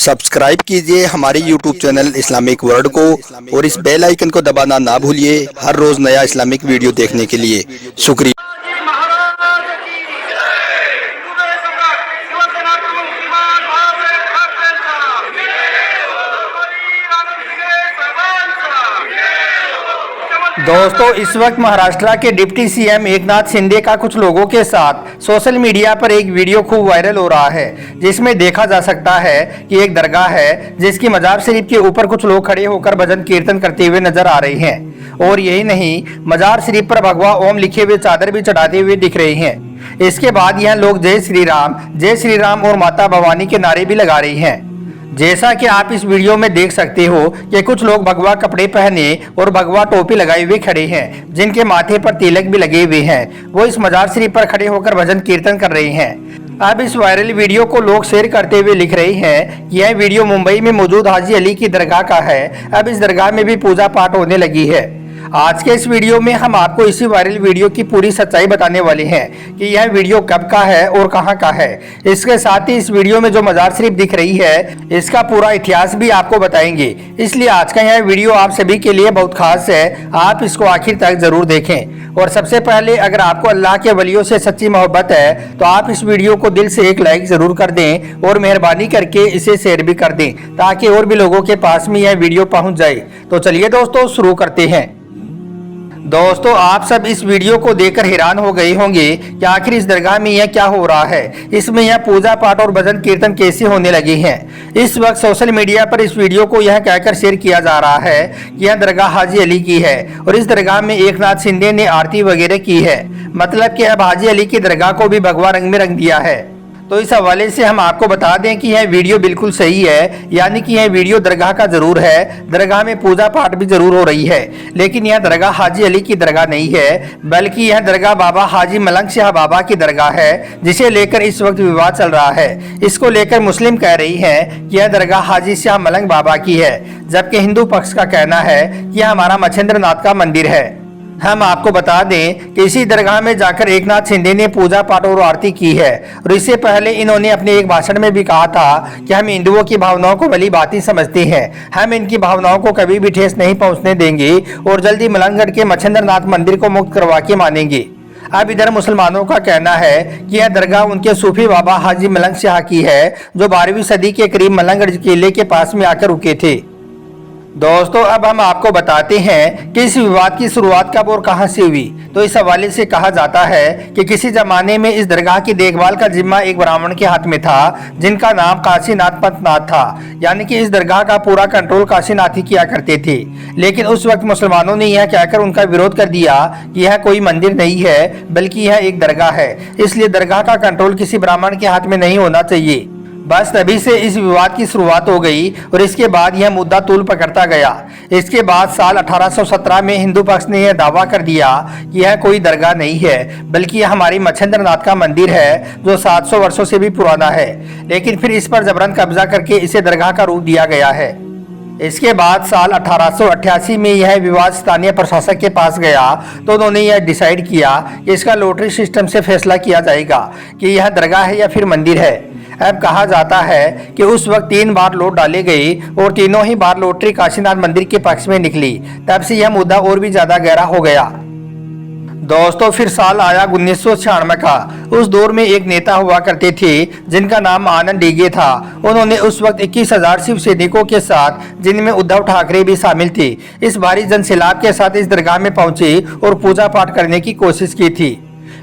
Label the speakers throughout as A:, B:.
A: Subscribe कीजिए हमारे YouTube channel Islamic world को और इस बेल आइकन को दबाना ना भूलिए हर रोज नया इस्लामिक वीडियो देखने के लिए। शुक्रिया।
B: दोस्तों, इस वक्त महाराष्ट्र के डिप्टी सीएम एकनाथ शिंदे का कुछ लोगों के साथ सोशल मीडिया पर एक वीडियो खूब वायरल हो रहा है, जिसमें देखा जा सकता है कि एक दरगाह है जिसकी मजार शरीफ के ऊपर कुछ लोग खड़े होकर भजन कीर्तन करते हुए नजर आ रहे हैं। और यही नहीं, मजार शरीफ पर भगवा ओम लिखे हुए चादर भी चढ़ाते हुए दिख रहे हैं। इसके बाद यह लोग जय श्री राम और माता भवानी के नारे भी लगा रहे हैं। जैसा कि आप इस वीडियो में देख सकते हो कि कुछ लोग भगवा कपड़े पहने और भगवा टोपी लगाए हुए खड़े हैं, जिनके माथे पर तिलक भी लगे हुए हैं। वो इस मजार शरीफ पर खड़े होकर भजन कीर्तन कर रहे हैं। अब इस वायरल वीडियो को लोग शेयर करते हुए लिख रहे हैं कि यह वीडियो मुंबई में मौजूद हाजी अली की दरगाह का है। अब इस दरगाह में भी पूजा पाठ होने लगी है। आज के इस वीडियो में हम आपको इसी वायरल वीडियो की पूरी सच्चाई बताने वाले हैं कि यह वीडियो कब का है और कहां का है। इसके साथ ही इस वीडियो में जो मजार शरीफ दिख रही है, इसका पूरा इतिहास भी आपको बताएंगे। इसलिए आज का यह वीडियो आप सभी के लिए बहुत खास है, आप इसको आखिर तक जरूर देखें। और सबसे पहले, अगर आपको अल्लाह के वलियों से सच्ची मोहब्बत है तो आप इस वीडियो को दिल से एक लाइक जरूर कर दें और मेहरबानी करके इसे शेयर भी कर दें, ताकि और भी लोगों के पास में यह वीडियो पहुंच जाए। तो चलिए दोस्तों, शुरू करते हैं। दोस्तों, आप सब इस वीडियो को देखकर हैरान हो गए होंगे कि आखिर इस दरगाह में यह क्या हो रहा है। इसमें यह पूजा पाठ और भजन कीर्तन कैसे होने लगे हैं। इस वक्त सोशल मीडिया पर इस वीडियो को यह कहकर शेयर किया जा रहा है कि यह दरगाह हाजी अली की है और इस दरगाह में एकनाथ शिंदे ने आरती वगैरह की है। मतलब कि अब हाजी अली की दरगाह को भी भगवा रंग में रंग दिया है। तो इस हवाले से हम आपको बता दें कि यह वीडियो बिल्कुल सही है, यानी कि यह वीडियो दरगाह का जरूर है। दरगाह में पूजा पाठ भी जरूर हो रही है, लेकिन यह दरगाह हाजी अली की दरगाह नहीं है, बल्कि यह दरगाह बाबा हाजी मलंग शाह बाबा की दरगाह है, जिसे लेकर इस वक्त विवाद चल रहा है। इसको लेकर मुस्लिम कह रही हैं कि यह दरगाह हाजी शाह मलंग बाबा की है, जबकि हिंदू पक्ष का कहना है कि यह हमारा मच्छिंद्र नाथ का मंदिर है। हम आपको बता दें कि इसी दरगाह में जाकर एकनाथ शिंदे ने पूजा पाठ और आरती की है। और इससे पहले इन्होंने अपने एक भाषण में भी कहा था कि हम हिंदुओं की भावनाओं को भली भांति समझते हैं, हम इनकी भावनाओं को कभी भी ठेस नहीं पहुंचने देंगे और जल्दी मलंगगढ़ के मच्छिंद्र नाथ मंदिर को मुक्त करवा के मानेंगे। अब इधर मुसलमानों का कहना है कि यह दरगाह उनके सूफी बाबा हाजी मलंग शाह की है, जो 12वीं सदी के करीब मलंगगढ़ किले के पास में आकर रुके थे। दोस्तों, अब हम आपको बताते हैं कि इस विवाद की शुरुआत कब और कहां से हुई। तो इस हवाले से कहा जाता है कि किसी जमाने में इस दरगाह की देखभाल का जिम्मा एक ब्राह्मण के हाथ में था, जिनका नाम काशीनाथ पंतनाथ था। यानी कि इस दरगाह का पूरा कंट्रोल काशीनाथ ही किया करते थे। लेकिन उस वक्त मुसलमानों ने यह कहकर उनका विरोध कर दिया कि यह कोई मंदिर नहीं है, बल्कि यह एक दरगाह है, इसलिए दरगाह का कंट्रोल किसी ब्राह्मण के हाथ में नहीं होना चाहिए। बस तभी से इस विवाद की शुरुआत हो गई और इसके बाद यह मुद्दा तूल पकड़ता गया। इसके बाद साल 1817 में हिंदू पक्ष ने यह दावा कर दिया कि यह कोई दरगाह नहीं है, बल्कि यह हमारी मच्छिंद्र नाथ का मंदिर है, जो 700 वर्षों से भी पुराना है। लेकिन फिर इस पर जबरन कब्जा करके इसे दरगाह का रूप दिया गया है। इसके बाद साल 1888 में यह विवाद स्थानीय प्रशासक के पास गया, तो उन्होंने यह डिसाइड किया कि इसका लॉटरी सिस्टम से फैसला किया जाएगा कि यह दरगाह है या फिर मंदिर है। अब कहा जाता है कि उस वक्त 3 बार लॉट डाले गए और तीनों ही बार लॉटरी काशीनाथ मंदिर के पक्ष में निकली। तब से यह मुद्दा और भी ज्यादा गहरा हो गया। दोस्तों, फिर साल आया 1996 का। उस दौर में एक नेता हुआ करते थे जिनका नाम आनंद डीगे था। उन्होंने उस वक्त 21,000 शिव सैनिकों के साथ, जिनमें उद्धव ठाकरे भी शामिल थे, इस भारी जनसैलाब के साथ इस दरगाह में पहुंचे और पूजा पाठ करने की कोशिश की थी।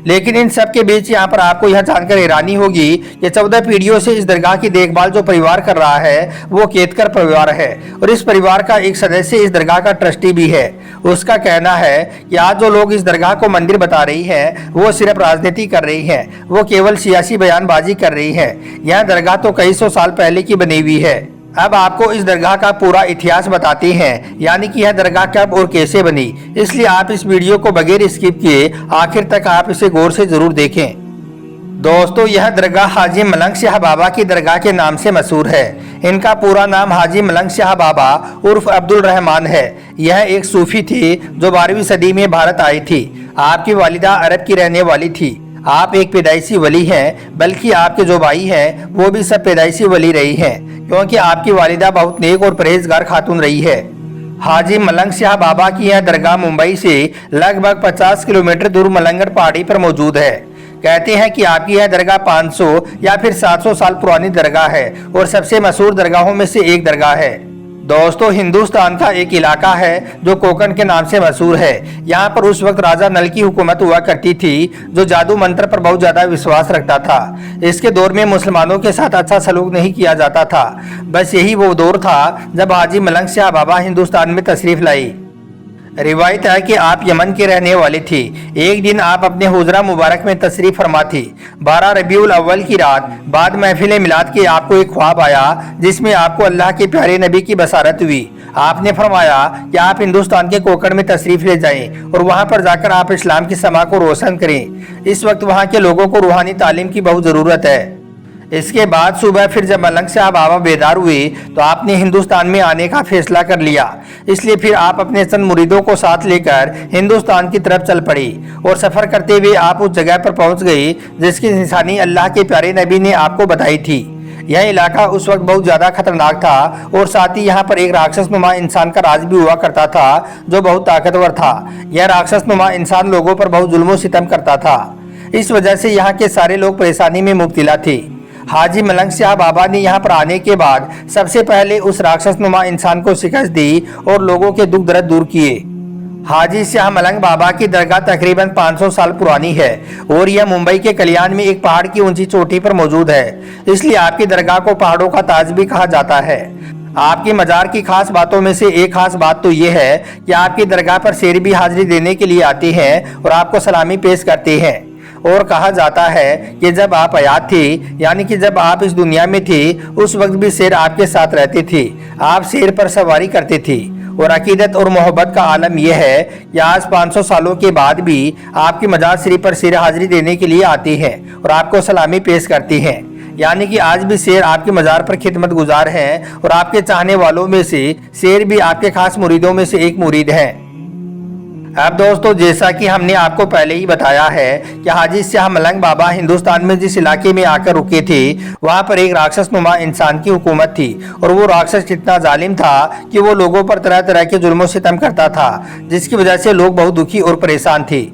B: लेकिन इन सब के बीच यहाँ पर आपको यह जानकर हैरानी होगी कि 14 पीढ़ियों से इस दरगाह की देखभाल जो परिवार कर रहा है, वो केतकर परिवार है और इस परिवार का एक सदस्य इस दरगाह का ट्रस्टी भी है। उसका कहना है कि आज जो लोग इस दरगाह को मंदिर बता रही हैं, वो सिर्फ राजनीति कर रही हैं, वो केवल सियासी बयानबाजी कर रही हैं। यह दरगाह तो कई सौ साल पहले की बनी हुई है। अब आपको इस दरगाह का पूरा इतिहास बताते हैं, यानी कि यह दरगाह कब और कैसे बनी। इसलिए आप इस वीडियो को बगैर स्किप किए आखिर तक आप इसे गौर से जरूर देखें। दोस्तों, यह दरगाह हाजी मलंग शाह बाबा की दरगाह के नाम से मशहूर है। इनका पूरा नाम हाजी मलंग शाह बाबा उर्फ अब्दुल रहमान है। यह एक सूफी थे जो 12वीं सदी में भारत आई थी। आपकी वालिदा अरब की रहने वाली थी। आप एक पैदाइशी वली हैं, बल्कि आपके जो भाई हैं वो भी सब पैदाइशी वली रही हैं, क्योंकि आपकी वालिदा बहुत नेक और परहेजगार खातून रही है। हाजी मलंग शाह बाबा की यह दरगाह मुंबई से लगभग 50 किलोमीटर दूर मलंगड़ पहाड़ी पर मौजूद है। कहते हैं कि आपकी यह दरगाह 500 या फिर 700 साल पुरानी दरगाह है और सबसे मशहूर दरगाहों में से एक दरगाह है। दोस्तों, हिंदुस्तान का एक इलाका है जो कोकण के नाम से मशहूर है। यहाँ पर उस वक्त राजा नल की हुकूमत हुआ करती थी, जो जादू मंत्र पर बहुत ज्यादा विश्वास रखता था। इसके दौर में मुसलमानों के साथ अच्छा सलूक नहीं किया जाता था। बस यही वो दौर था जब हाजी मलंग शाह बाबा हिंदुस्तान में तशरीफ लाई। रिवायत है कि आप यमन के रहने वाले थे। एक दिन आप अपने हुजरा मुबारक में तशरीफ फरमा थी। 12 रबीउल अव्वल की रात बाद महफिल मिलाद के आपको एक ख्वाब आया, जिसमें आपको अल्लाह के प्यारे नबी की बसारत हुई। आपने फरमाया कि आप हिंदुस्तान के कोकण में तशरीफ ले जाएं और वहां पर जाकर आप इस्लाम की समा को रोशन करें। इस वक्त वहां के लोगों को रूहानी तालीम की बहुत ज़रूरत है। इसके बाद सुबह फिर जब मलंग शाह बाबा बेदार हुए तो आपने हिंदुस्तान में आने का फैसला कर लिया। इसलिए फिर आप अपने चंद मुरीदों को साथ लेकर हिंदुस्तान की तरफ चल पड़े और सफ़र करते हुए आप उस जगह पर पहुंच गए जिसकी निशानी अल्लाह के प्यारे नबी ने आपको बताई थी। यह इलाका उस वक्त बहुत ज़्यादा खतरनाक था और साथ ही यहाँ पर एक राक्षस नुमा इंसान का राज भी हुआ करता था जो बहुत ताकतवर था। यह राक्षस नुमा इंसान लोगों पर बहुत जुल्म सितम करता था। इस वजह से यहाँ के सारे लोग परेशानी में मुब्तला थे। हाजी मलंग शाह बाबा ने यहाँ पर आने के बाद सबसे पहले उस राक्षस नुमा इंसान को शिकस्त दी और लोगों के दुख दर्द दूर किए। हाजी शाह मलंग बाबा की दरगाह तकरीबन 500 साल पुरानी है और यह मुंबई के कल्याण में एक पहाड़ की ऊंची चोटी पर मौजूद है। इसलिए आपकी दरगाह को पहाड़ों का ताज भी कहा जाता है। आपकी मजार की खास बातों में से एक खास बात तो ये है कि आपकी दरगाह पर शेर भी हाजिरी देने के लिए आते हैं और आपको सलामी पेश करते हैं। और कहा जाता है कि जब आप हयात थे, यानी कि जब आप इस दुनिया में थे, उस वक्त भी शेर आपके साथ रहते थे। आप शेर पर सवारी करते थे। और अकीदत और मोहब्बत का आलम यह है कि आज 500 सालों के बाद भी आपकी मजार शरीफ पर शेर हाजिरी देने के लिए आते हैं और आपको सलामी पेश करते हैं। यानी कि आज भी शेर आपकी मजार पर खिदमत गुजार हैं और आपके चाहने वालों में से शेर भी आपके खास मुरीदों में से एक मुरीद है। अब दोस्तों, जैसा कि हमने आपको पहले ही बताया है कि हाजी शाह मलंग बाबा हिंदुस्तान में जिस इलाके में आकर रुके थे, वहां पर एक राक्षस नुमा इंसान की हुकूमत थी और वो राक्षस इतना जालिम था कि वो लोगों पर तरह तरह के जुल्म सितम करता था, जिसकी वजह से लोग बहुत दुखी और परेशान थे।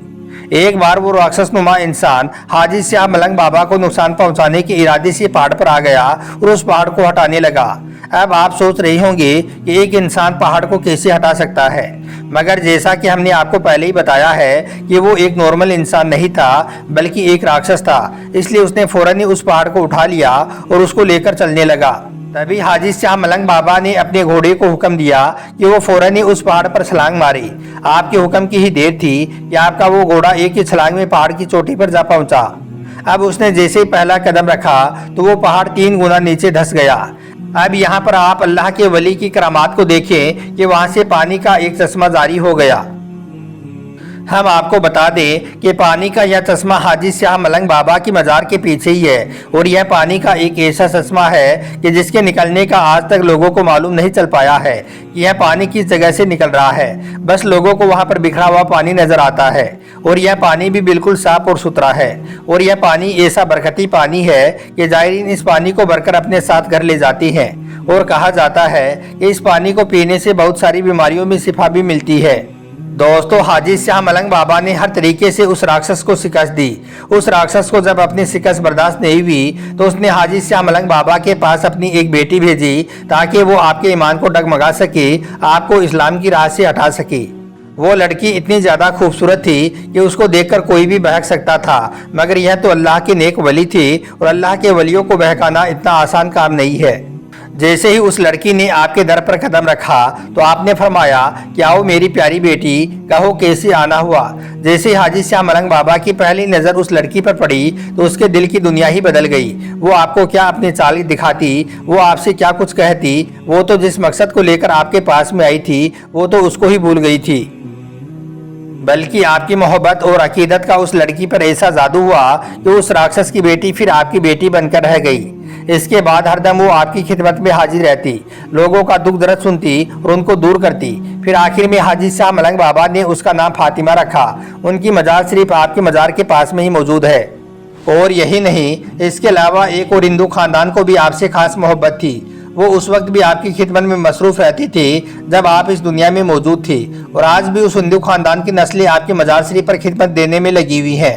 B: एक बार वो राक्षस नुमा इंसान हाजी शाह मलंग बाबा को नुकसान पहुंचाने के इरादे से पहाड़ पर आ गया और उस पहाड़ को हटाने लगा। अब आप सोच रहे होंगे कि एक इंसान पहाड़ को कैसे हटा सकता है, मगर जैसा कि हमने आपको पहले ही बताया है कि वो एक नॉर्मल इंसान नहीं था, बल्कि एक राक्षस था। इसलिए उसने फौरन ही उस पहाड़ को उठा लिया और उसको लेकर चलने लगा। तभी हाजी शाह मलंग बाबा ने अपने घोड़े को हुक्म दिया कि वो फौरन ही उस पहाड़ पर छलांग मारे। आपके हुक्म की ही देर थी कि आपका वो घोड़ा एक ही छलांग में पहाड़ की चोटी पर जा पहुंचा। अब उसने जैसे ही पहला कदम रखा तो वो पहाड़ 3 गुना नीचे धंस गया। अब यहाँ पर आप अल्लाह के वली की करामात को देखें कि वहां से पानी का एक चश्मा जारी हो गया। हम आपको बता दें कि पानी का यह चश्मा हाजी शाह मलंग बाबा की मजार के पीछे ही है और यह पानी का एक ऐसा चश्मा है कि जिसके निकलने का आज तक लोगों को मालूम नहीं चल पाया है कि यह पानी किस जगह से निकल रहा है। बस लोगों को वहां पर बिखरा हुआ पानी नजर आता है और यह पानी भी बिल्कुल साफ और सुथरा है और यह पानी ऐसा बरकती पानी है कि जायरीन इस पानी को भरकर अपने साथ घर ले जाती हैं और कहा जाता है कि इस पानी को पीने से बहुत सारी बीमारियों में शिफा भी मिलती है। दोस्तों, हाजी शाह मलंग बाबा ने हर तरीके से उस राक्षस को शिकस्त दी। उस राक्षस को जब अपनी शिकस्त बर्दाश्त नहीं हुई तो उसने हाजी शाह मलंग बाबा के पास अपनी एक बेटी भेजी ताकि वो आपके ईमान को डगमगा सके, आपको इस्लाम की राह से हटा सके। वो लड़की इतनी ज़्यादा खूबसूरत थी कि उसको देखकर कोई भी बहक सकता था, मगर यह तो अल्लाह की नेक वली थी और अल्लाह के वलियों को बहकाना इतना आसान काम नहीं है। जैसे ही उस लड़की ने आपके दर पर कदम रखा तो आपने फरमाया कि आओ मेरी प्यारी बेटी, कहो कैसे आना हुआ। जैसे हाजी शाह मलंग बाबा की पहली नज़र उस लड़की पर पड़ी तो उसके दिल की दुनिया ही बदल गई। वो आपको क्या अपनी चाल दिखाती, वो आपसे क्या कुछ कहती, वो तो जिस मकसद को लेकर आपके पास में आई थी वो तो उसको ही भूल गई थी। बल्कि आपकी मोहब्बत और अकीदत का उस लड़की पर ऐसा जादू हुआ कि उस राक्षस की बेटी फिर आपकी बेटी बनकर रह गई। इसके बाद हरदम वो आपकी खिदमत में हाजिर रहती, लोगों का दुख दर्द सुनती और उनको दूर करती। फिर आखिर में हाजी शाह मलंग बाबा ने उसका नाम फातिमा रखा। उनकी मजार शरीफ आपके मजार के पास में ही मौजूद है। और यही नहीं, इसके अलावा एक और हिंदू खानदान को भी आपसे खास मोहब्बत थी। वो उस वक्त भी आपकी खिदमत में मसरूफ रहती थी जब आप इस दुनिया में मौजूद थी, और आज भी उस हिंदू खानदान की नस्लें आपके मजार शरीफ पर खिदमत देने में लगी हुई हैं।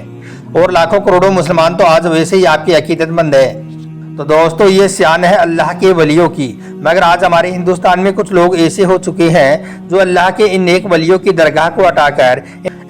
B: और लाखों करोड़ों मुसलमान तो आज वैसे ही आपके अकीदतमंद है। तो दोस्तों, ये शान है अल्लाह के वलियों की। मगर आज हमारे हिंदुस्तान में कुछ लोग ऐसे हो चुके हैं जो अल्लाह के इन नेक वलियों की दरगाह को हटाकर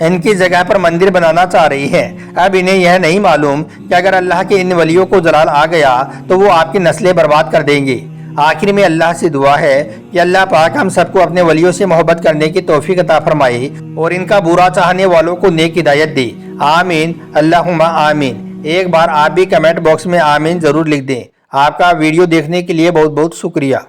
B: इनकी जगह पर मंदिर बनाना चाह रही हैं। अब इन्हें यह नहीं मालूम कि अगर अल्लाह के इन वलियों को जलाल आ गया तो वो आपकी नस्लें बर्बाद कर देंगे। आखिर में अल्लाह से दुआ है कि अल्लाह पाक हम सबको अपने वलियों से मोहब्बत करने की तौफीक अता फरमाए और इनका बुरा चाहने वालों को नेक हिदायत दे। आमीन अल्लाहुम्मा आमीन। एक बार आप भी कमेंट बॉक्स में आमीन जरूर लिख दें। आपका वीडियो देखने के लिए बहुत बहुत शुक्रिया।